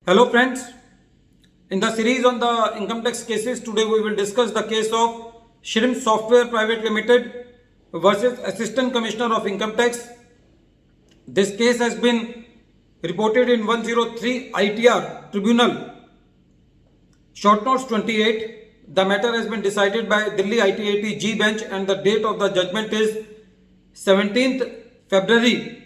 Hello friends, in the series on the income tax cases, today we will discuss the case of Shrimp Software Private Limited versus Assistant Commissioner of Income Tax. This case has been reported in 103 ITR Tribunal, short notes 28. The matter has been decided by Delhi ITAT G bench and the date of the judgment is 17th February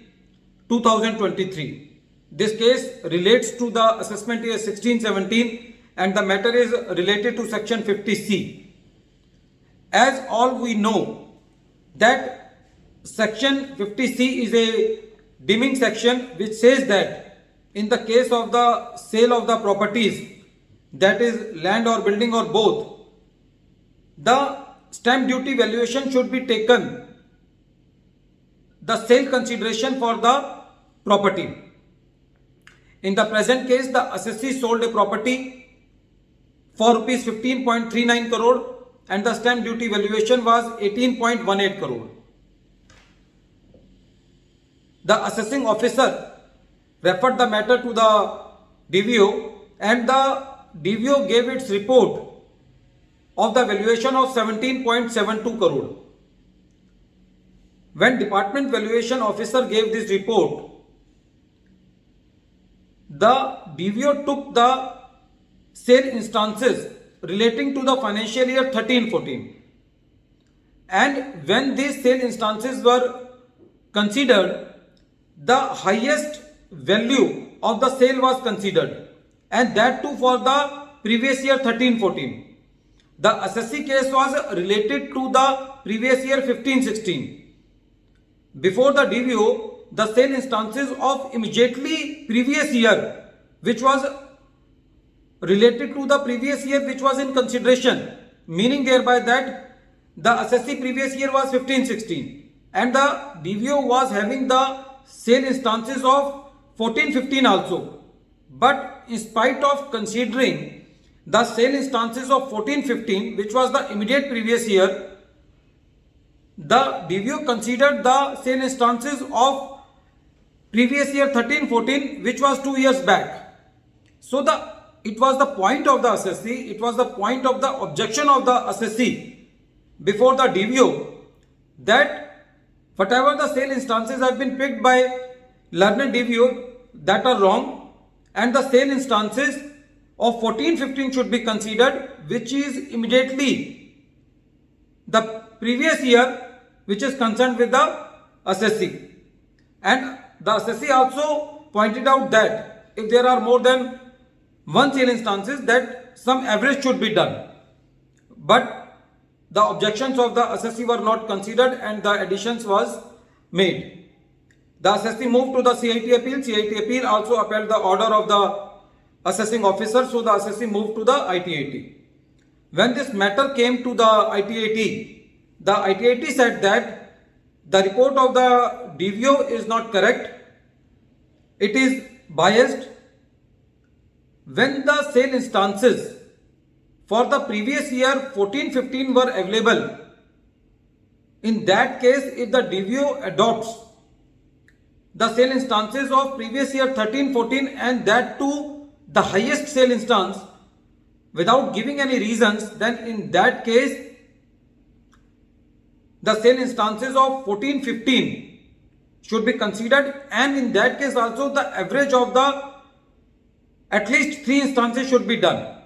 2023. This case relates to the assessment year 16-17 and the matter is related to section 50C. As all we know that section 50C is a deeming section which says that in the case of the sale of the properties, that is land or building or both, the stamp duty valuation should be taken, the sale consideration for the property. In the present case, the assessee sold a property for rupees 15.39 crore and the stamp duty valuation was 18.18 crore. The assessing officer referred the matter to the DVO and the DVO gave its report of the valuation of 17.72 crore. When Department Valuation Officer gave this report, the DVO took the sale instances relating to the financial year 13-14, and when these sale instances were considered, the highest value of the sale was considered, and that too for the previous year 13-14. The assessee case was related to the previous year 15-16. Before the DVO, the sale instances of immediately previous year, which was related to the previous year which was in consideration, meaning thereby that the assessee previous year was 15-16 and the DVO was having the sale instances of 14-15 also. But in spite of considering the sale instances of 14-15, which was the immediate previous year, the DVO considered the sale instances of previous year 13-14, which was 2 years back. So it was the point of the assessee, it was the point of the objection of the assessee before the DVO that whatever the sale instances have been picked by learned DVO that are wrong, and the sale instances of 14-15 should be considered, which is immediately the previous year which is concerned with the assessee. And the assessee also pointed out that if there are more than one sale instances, that some average should be done. But the objections of the assessee were not considered and the additions was made. The assessee moved to the CIT appeal. CIT appeal also upheld the order of the assessing officer, so the assessee moved to the ITAT. When this matter came to the ITAT, the ITAT said that the report of the DVO is not correct, it is biased. When the sale instances for the previous year 14-15 were available, in that case if the DVO adopts the sale instances of previous year 13-14 and that too the highest sale instance without giving any reasons, then in that case the sale instances of 14-15 should be considered, and in that case also the average of the at least 3 instances should be done,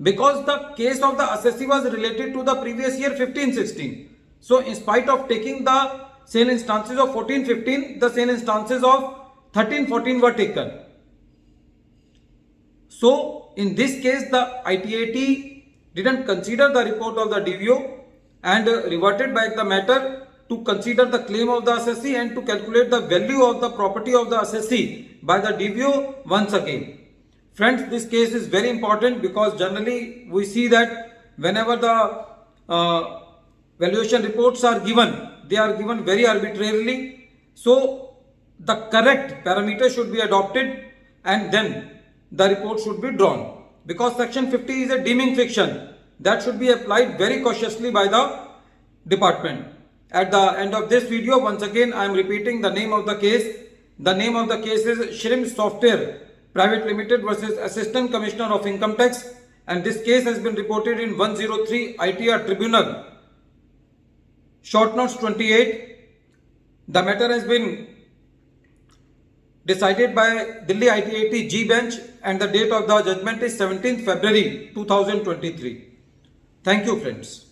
because the case of the assessee was related to the previous year 15-16. So in spite of taking the sale instances of 14-15, the sale instances of 13-14 were taken. So in this case the ITAT didn't consider the report of the DVO and reverted back the matter to consider the claim of the assessee and to calculate the value of the property of the assessee by the DVO once again. Friends, this case is very important because generally we see that whenever the valuation reports are given, they are given very arbitrarily. So the correct parameter should be adopted and then the report should be drawn, because section 50 is a deeming fiction that should be applied very cautiously by the department. At the end of this video, once again I am repeating the name of the case. The name of the case is Shrimp Software Private Limited versus Assistant Commissioner of Income Tax, and this case has been reported in 103 ITR Tribunal, short notes 28. The matter has been decided by Delhi ITAT G bench, and the date of the judgment is 17th February 2023. Thank you, friends.